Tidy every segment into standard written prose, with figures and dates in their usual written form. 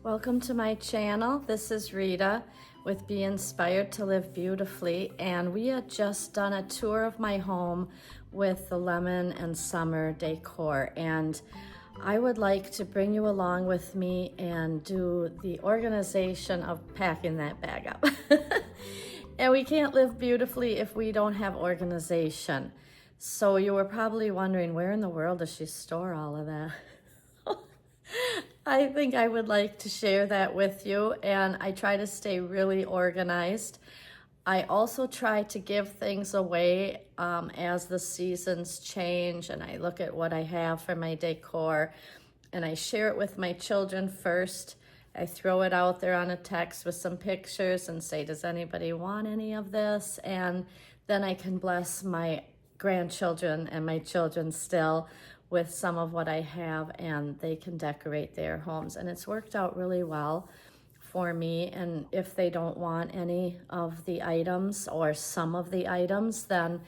Welcome to my channel. This is Rita with Be Inspired to Live Beautifully, and we had just done a tour of my home with the Lemon and Summer Decor, and I would like to bring you along with me and do the organization of packing that bag up. And we can't live beautifully if we don't have organization. So you were probably wondering, where in the world does she store all of that? I think I would like to share that with you, and I try to stay really organized. I also try to give things away as the seasons change, and I look at what I have for my decor, and I share it with my children first. I throw it out there on a text with some pictures and say, does anybody want any of this? And then I can bless my grandchildren and my children still with some of what I have, and they can decorate their homes. And it's worked out really well for me. And if they don't want any of the items or some of the items, then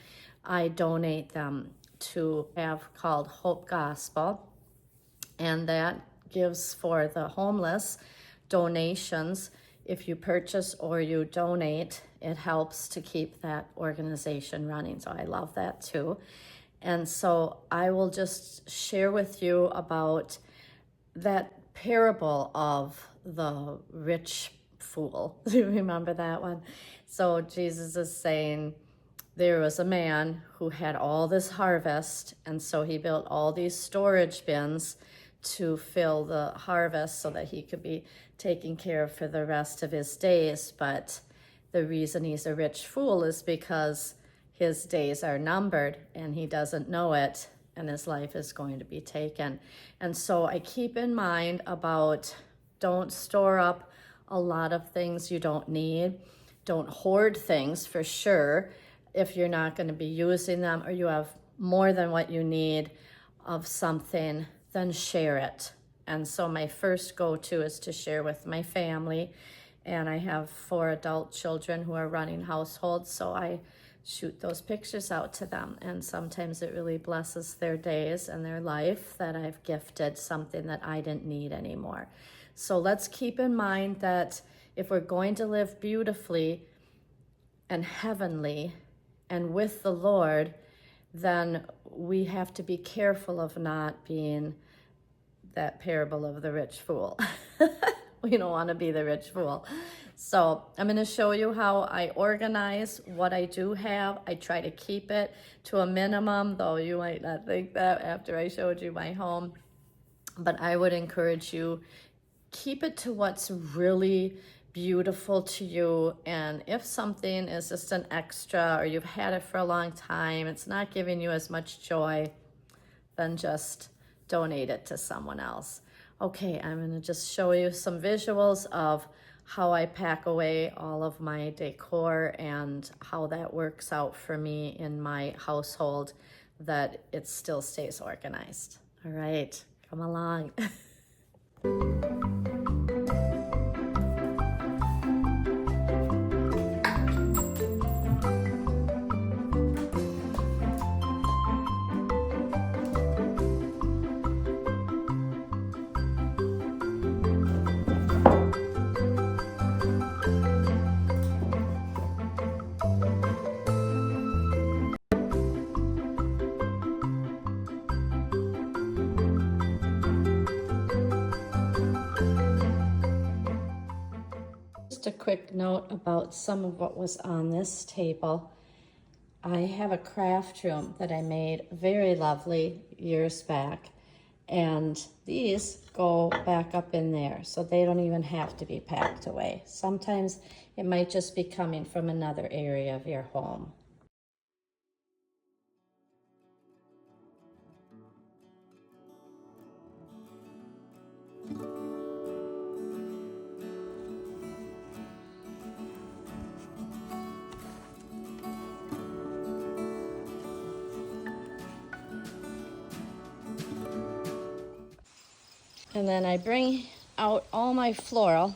I donate them to have called Hope Gospel. And that gives for the homeless donations. If you purchase or you donate, it helps to keep that organization running. So I love that too. And so I will just share with you about that parable of the rich fool. Do you remember that one? So Jesus is saying there was a man who had all this harvest, and so he built all these storage bins to fill the harvest so that he could be taken care of for the rest of his days. But the reason he's a rich fool is because his days are numbered and he doesn't know it, and his life is going to be taken. And so I keep in mind about don't store up a lot of things you don't need. Don't hoard things for sure. If you're not going to be using them, or you have more than what you need of something, then share it. And so my first go-to is to share with my family. And I have 4 adult children who are running households, so I shoot those pictures out to them. And sometimes it really blesses their days and their life that I've gifted something that I didn't need anymore. So let's keep in mind that if we're going to live beautifully and heavenly and with the Lord, then we have to be careful of not being that parable of the rich fool. We don't want to be the rich fool. So I'm going to show you how I organize what I do have. I try to keep it to a minimum, though you might not think that after I showed you my home. But I would encourage you, keep it to what's really beautiful to you. And if something is just an extra, or you've had it for a long time, it's not giving you as much joy, then just donate it to someone else. Okay, I'm going to just show you some visuals of how I pack away all of my decor and how that works out for me in my household, that it still stays organized. All right, come along. Just a quick note about some of what was on this table. I have a craft room that I made very lovely years back, and these go back up in there, so they don't even have to be packed away. Sometimes it might just be coming from another area of your home. And then I bring out all my floral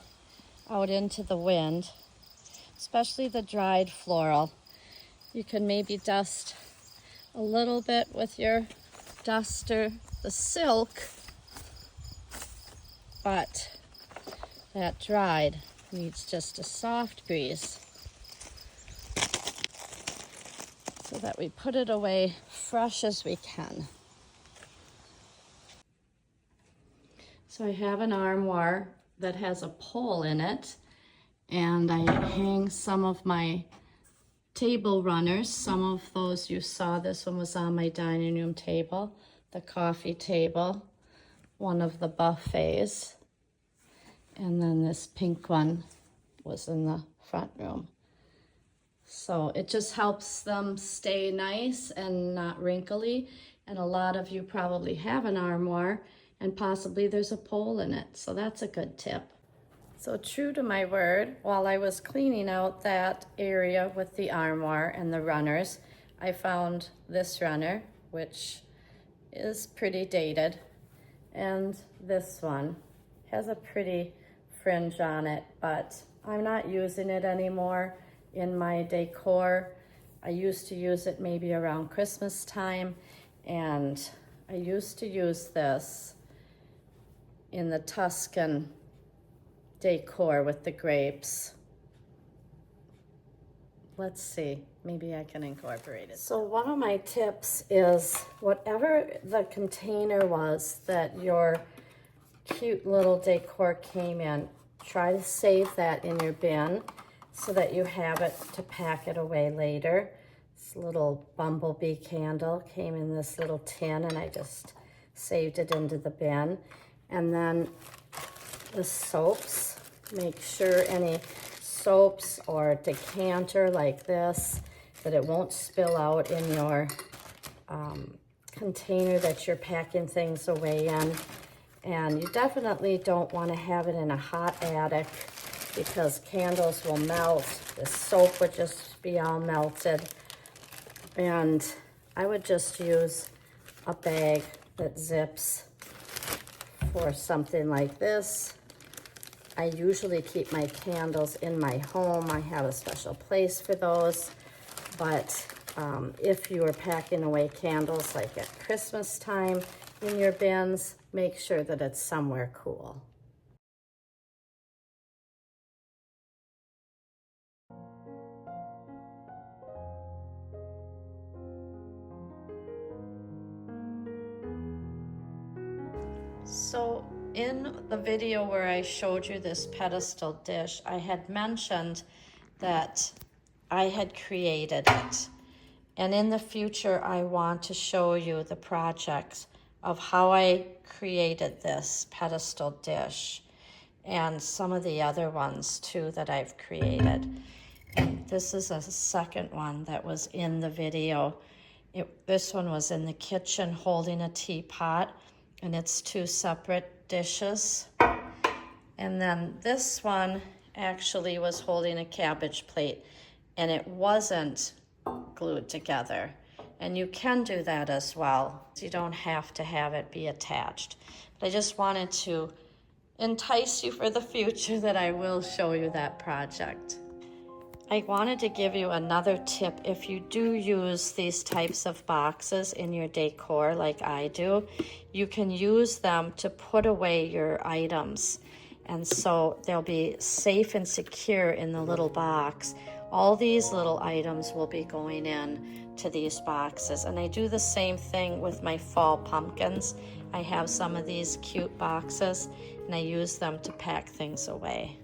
out into the wind, especially the dried floral. You can maybe dust a little bit with your duster, the silk, but that dried. Needs just a soft breeze so that we put it away fresh as we can. So I have an armoire that has a pole in it, and I hang some of my table runners. Some of those you saw, this one was on my dining room table, the coffee table, one of the buffets, and then this pink one was in the front room. So it just helps them stay nice and not wrinkly. And a lot of you probably have an armoire and possibly there's a pole in it. So that's a good tip. So true to my word, while I was cleaning out that area with the armoire and the runners, I found this runner, which is pretty dated. And this one has a pretty fringe on it, but I'm not using it anymore in my decor. I used to use it maybe around Christmas time, and I used to use this in the Tuscan decor with the grapes. Let's see, maybe I can incorporate it. So one of my tips is whatever the container was that your cute little decor came in, try to save that in your bin so that you have it to pack it away later. This little bumblebee candle came in this little tin, and I just saved it into the bin. And then the soaps, make sure any soaps or decanter like this, that it won't spill out in your container that you're packing things away in. And you definitely don't want to have it in a hot attic because candles will melt. The soap would just be all melted. And I would just use a bag that zips for something like this. I usually keep my candles in my home. I have a special place for those. But if you are packing away candles like at Christmas time in your bins, make sure that it's somewhere cool. So in the video where I showed you this pedestal dish, I had mentioned that I had created it. And in the future, I want to show you the projects of how I created this pedestal dish and some of the other ones too that I've created. And this is a second one that was in the video. This one was in the kitchen holding a teapot, and it's two separate dishes. And then this one actually was holding a cabbage plate, and it wasn't glued together. And you can do that as well. You don't have to have it be attached. But I just wanted to entice you for the future that I will show you that project. I wanted to give you another tip. If you do use these types of boxes in your decor like I do, you can use them to put away your items. And so they'll be safe and secure in the little box. All these little items will be going in to these boxes. And I do the same thing with my fall pumpkins. I have some of these cute boxes, and I use them to pack things away.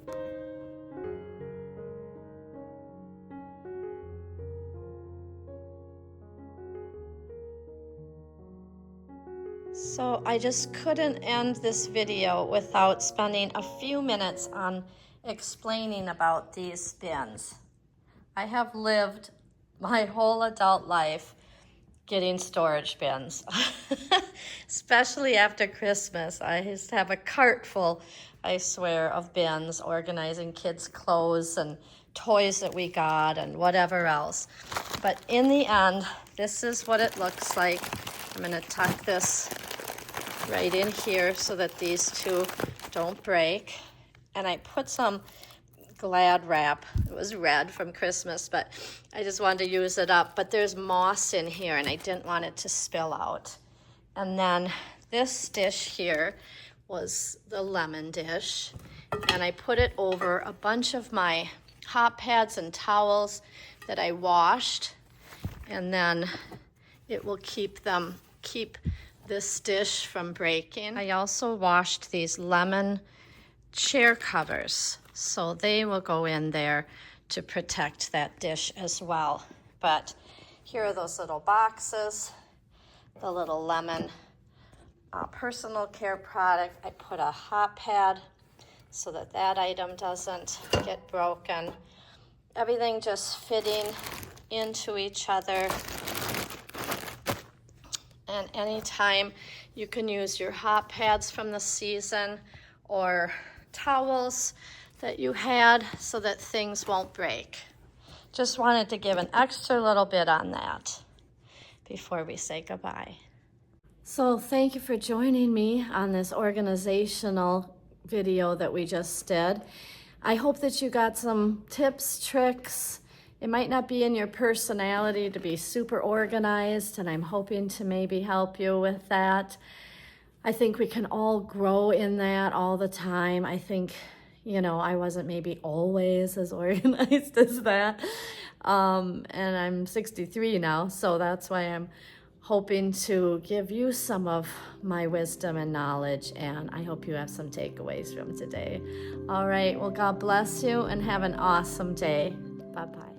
So I just couldn't end this video without spending a few minutes on explaining about these bins. I have lived my whole adult life getting storage bins, especially after Christmas. I used to have a cart full, I swear, of bins, organizing kids' clothes and toys that we got and whatever else. But in the end, this is what it looks like. I'm gonna tuck this right in here so that these two don't break. And I put some Glad wrap. It was red from Christmas, but I just wanted to use it up. But there's moss in here, and I didn't want it to spill out. And then this dish here was the lemon dish. and I put it over a bunch of my hot pads and towels that I washed, and then it will keep this dish from breaking. I also washed these lemon chair covers, so they will go in there to protect that dish as well. But here are those little boxes, the little lemon personal care product. I put a hot pad so that that item doesn't get broken. Everything just fitting into each other. And anytime you can use your hot pads from the season or towels that you had so that things won't break. Just wanted to give an extra little bit on that before we say goodbye. So thank you for joining me on this organizational video that we just did. I hope that you got some tips, tricks. It might not be in your personality to be super organized, and I'm hoping to maybe help you with that. I think we can all grow in that all the time. I think, I wasn't maybe always as organized as that. And I'm 63 now, so that's why I'm hoping to give you some of my wisdom and knowledge, and I hope you have some takeaways from today. All right, well, God bless you and have an awesome day. Bye-bye.